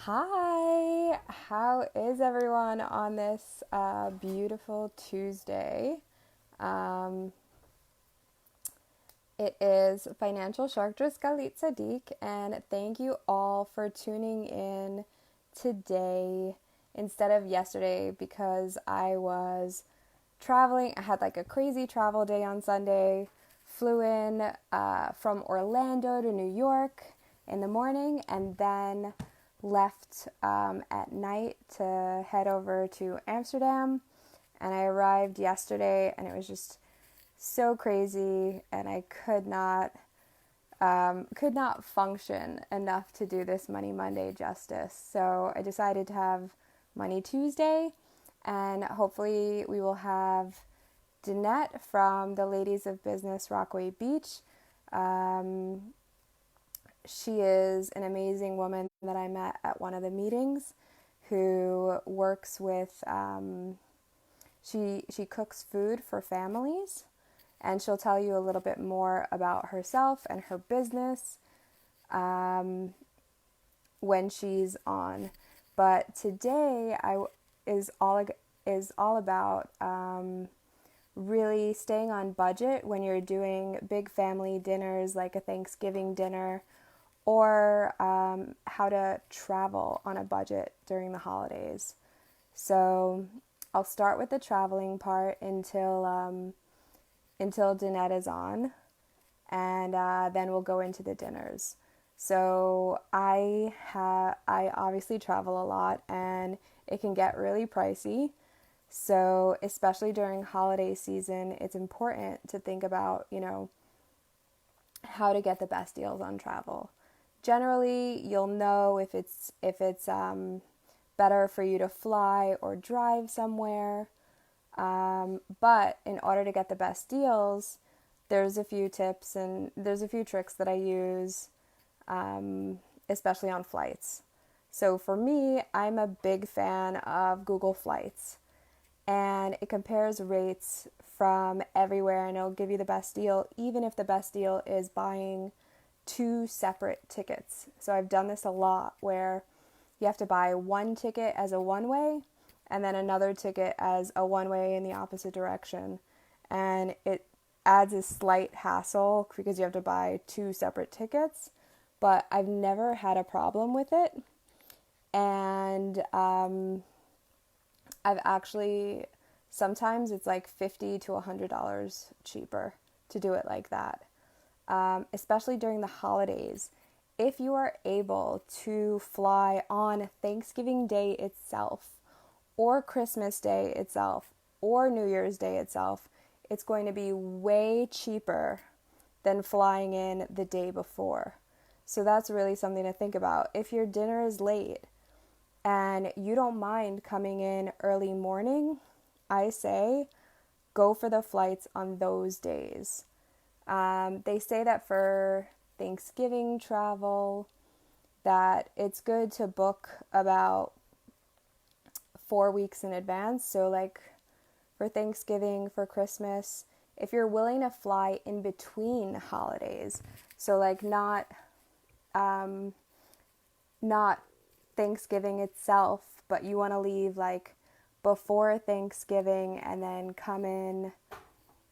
Hi, how is everyone on this beautiful Tuesday? Um, it is Financial Shark Just Galit Sadiq, and thank you all for tuning in today instead of yesterday because I was traveling. I had like a crazy travel day on Sunday, flew in from Orlando to New York in the morning, and then left at night to head over to Amsterdam. And I arrived yesterday, and it was just so crazy, and I could not function enough to do this Money Monday justice. So I decided to have Money Tuesday, and hopefully we will have Danette from the Ladies of Business Rockaway Beach. Um, she is an amazing woman that I met at one of the meetings who works with, she cooks food for families, and she'll tell you a little bit more about herself and her business um, when she's on. But today is all about really staying on budget when you're doing big family dinners like a Thanksgiving dinner, or how to travel on a budget during the holidays. So I'll start with the traveling part until Danette is on, and then we'll go into the dinners. So I obviously travel a lot, and it can get really pricey. So especially during holiday season, it's important to think about how to get the best deals on travel. Generally, you'll know if it's better for you to fly or drive somewhere. But in order to get the best deals, there's a few tips and there's a few tricks that I use, especially on flights. So for me, I'm a big fan of Google Flights, and it compares rates from everywhere, and it'll give you the best deal, even if the best deal is buying two separate tickets. So I've done this a lot where you have to buy one ticket as a one way and then another ticket as a one way in the opposite direction. And it adds a slight hassle because you have to buy two separate tickets, but I've never had a problem with it. And I've actually, sometimes it's like $50 to $100 cheaper to do it like that, especially during the holidays. If you are able to fly on Thanksgiving Day itself, or Christmas Day itself, or New Year's Day itself, it's going to be way cheaper than flying in the day before. So that's really something to think about. If your dinner is late and you don't mind coming in early morning, I say go for the flights on those days. They say that for Thanksgiving travel, that it's good to book about 4 weeks in advance. So like for Thanksgiving, for Christmas, if you're willing to fly in between holidays, so like not Thanksgiving itself, but you want to leave like before Thanksgiving and then come in,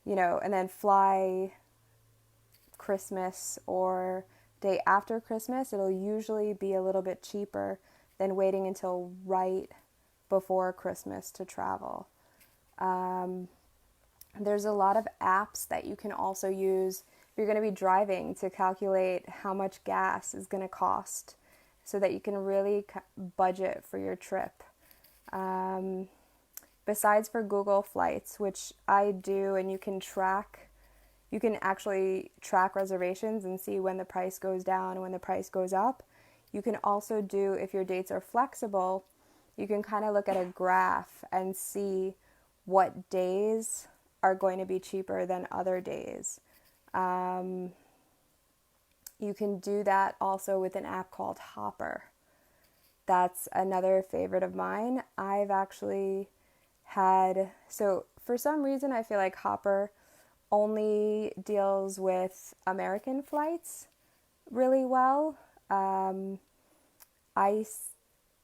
and then fly Christmas or day after Christmas, it'll usually be a little bit cheaper than waiting until right before Christmas to travel. Um, there's a lot of apps that you can also use if you're going to be driving to calculate how much gas is going to cost so that you can really budget for your trip. Um, Besides for Google Flights, which I do, and you can actually track reservations and see when the price goes down and when the price goes up. You can also do, if your dates are flexible, you can kind of look at a graph and see what days are going to be cheaper than other days. Um, you can do that also with an app called Hopper. That's another favorite of mine. I've actually so for some reason, I feel like Hopper only deals with American flights really well. I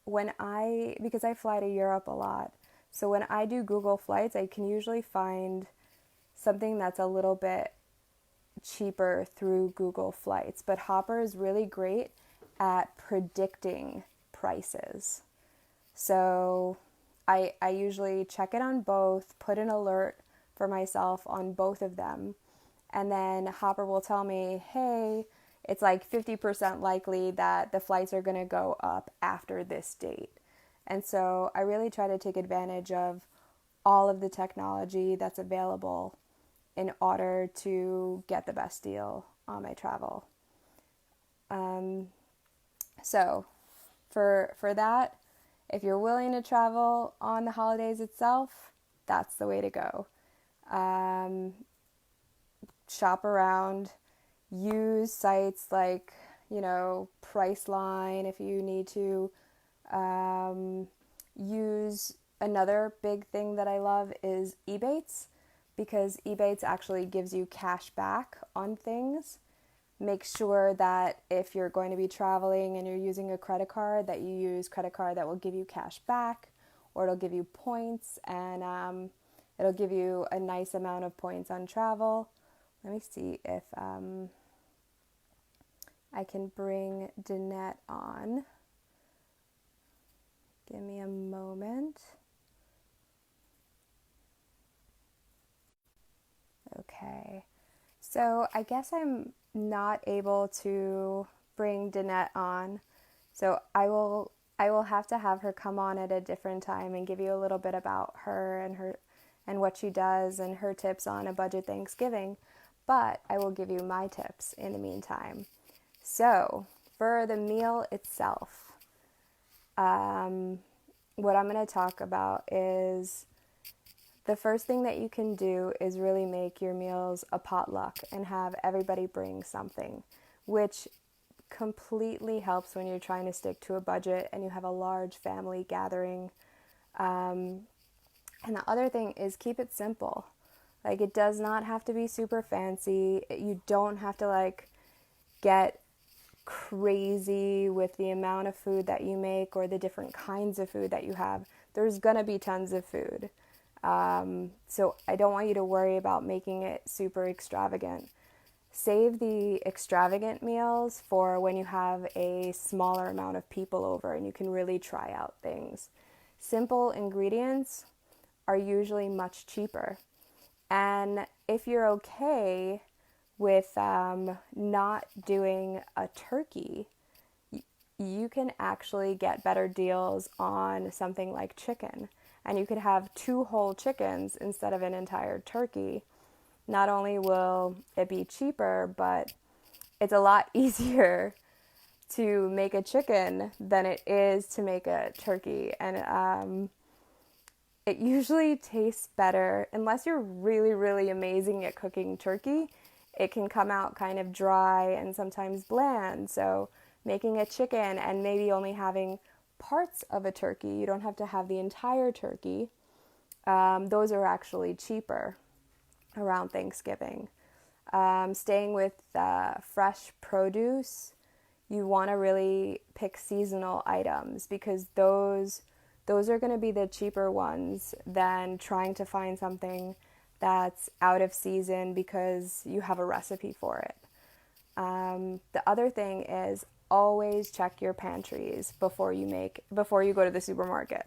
because I fly to Europe a lot, so when I do Google Flights, I can usually find something that's a little bit cheaper through Google Flights. But Hopper is really great at predicting prices. So I usually check it on both, put an alert for myself on both of them, and then Hopper will tell me, hey, it's like 50% likely that the flights are going to go up after this date. And so I really try to take advantage of all of the technology that's available in order to get the best deal on my travel. So for that, if you're willing to travel on the holidays itself, that's the way to go. Shop around, use sites like, Priceline if you need to. Use another big thing that I love is Ebates, because Ebates actually gives you cash back on things. Make sure that if you're going to be traveling and you're using a credit card, that you use credit card that will give you cash back, or it'll give you points, and it'll give you a nice amount of points on travel. Let me see if I can bring Danette on. Give me a moment. Okay. So I guess I'm not able to bring Danette on. So I will have her come on at a different time and give you a little bit about her and what she does and her tips on a budget Thanksgiving. But I will give you my tips in the meantime. So for the meal itself, what I'm going to talk about is the first thing that you can do is really make your meals a potluck and have everybody bring something, which completely helps when you're trying to stick to a budget and you have a large family gathering. And the other thing is keep it simple. Like, it does not have to be super fancy. You don't have to get crazy with the amount of food that you make or the different kinds of food that you have. There's gonna be tons of food. So I don't want you to worry about making it super extravagant. Save the extravagant meals for when you have a smaller amount of people over and you can really try out things. Simple ingredients are usually much cheaper. And if you're okay with not doing a turkey, you can actually get better deals on something like chicken. And you could have 2 whole chickens instead of an entire turkey. Not only will it be cheaper, but it's a lot easier to make a chicken than it is to make a turkey. And it usually tastes better, unless you're really, really amazing at cooking turkey. It can come out kind of dry and sometimes bland. So making a chicken and maybe only having parts of a turkey, you don't have to have the entire turkey. Those are actually cheaper around Thanksgiving. Staying with fresh produce, you want to really pick seasonal items, because those are going to be the cheaper ones than trying to find something that's out of season because you have a recipe for it. The other thing is always check your pantries before you go to the supermarket.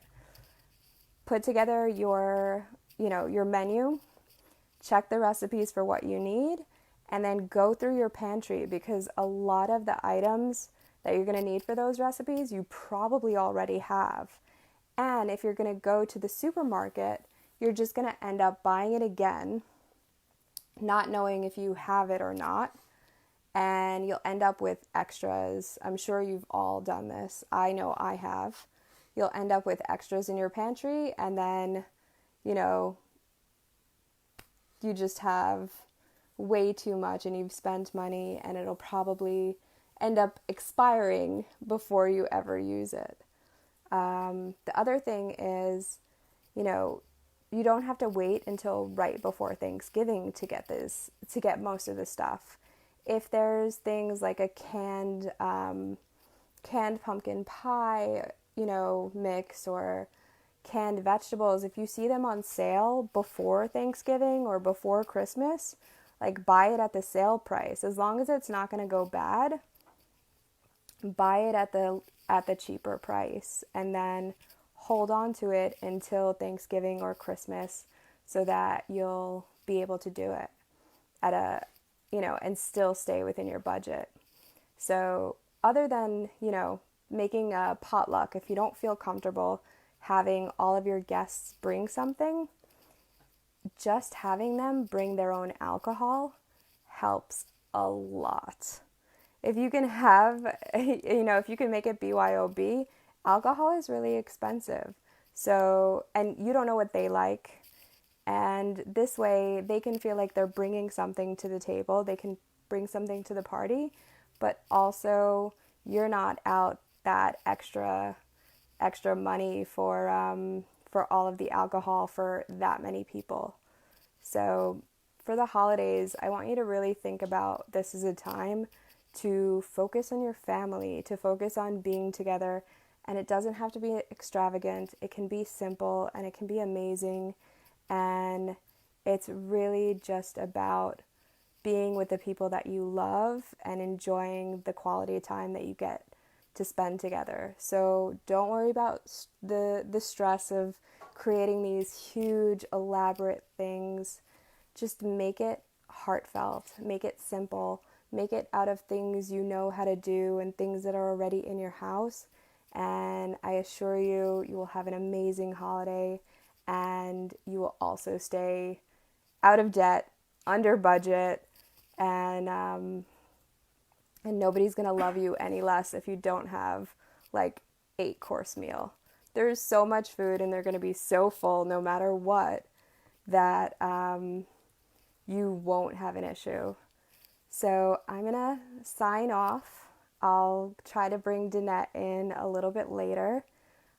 Put together your menu, check the recipes for what you need, and then go through your pantry, because a lot of the items that you're going to need for those recipes you probably already have. And if you're going to go to the supermarket, you're just going to end up buying it again, not knowing if you have it or not. And you'll end up with extras. I'm sure you've all done this. I know I have. You'll end up with extras in your pantry, and then, you just have way too much and you've spent money, and it'll probably end up expiring before you ever use it. The other thing is, you don't have to wait until right before Thanksgiving to get most of the stuff. If there's things like a canned canned pumpkin pie, mix, or canned vegetables, if you see them on sale before Thanksgiving or before Christmas, like buy it at the sale price. As long as it's not going to go bad, buy it at the cheaper price and then hold on to it until Thanksgiving or Christmas so that you'll be able to do it at and still stay within your budget. So, other than, making a potluck, if you don't feel comfortable having all of your guests bring something, just having them bring their own alcohol helps a lot. If you can have, if you can make it BYOB, alcohol is really expensive. So, and you don't know what they like. And this way they can feel like they're bringing something to the table. They can bring something to the party, but also you're not out that extra money for all of the alcohol for that many people. So for the holidays, I want you to really think about this as a time to focus on your family, to focus on being together. And it doesn't have to be extravagant. It can be simple and it can be amazing. And it's really just about being with the people that you love and enjoying the quality time that you get to spend together. So don't worry about the stress of creating these huge, elaborate things. Just make it heartfelt, make it simple, make it out of things you know how to do and things that are already in your house. And I assure you, you will have an amazing holiday and you will also stay out of debt, under budget, and nobody's gonna love you any less if you don't have like 8-course meal. There's so much food and they're gonna be so full no matter what that you won't have an issue. So I'm gonna sign off. I'll try to bring Danette in a little bit later.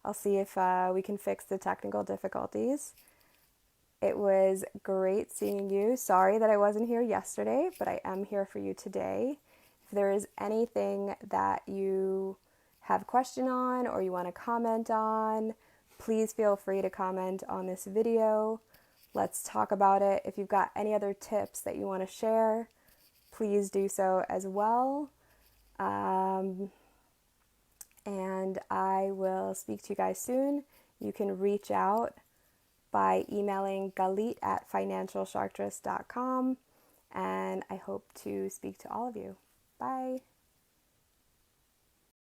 I'll see if we can fix the technical difficulties. It was great seeing you. Sorry that I wasn't here yesterday, but I am here for you today. If there is anything that you have a question on or you want to comment on, please feel free to comment on this video. Let's talk about it. If you've got any other tips that you want to share, please do so as well. And I will speak to you guys soon. You can reach out by emailing galit@financialsharktras.com, and I hope to speak to all of you. Bye.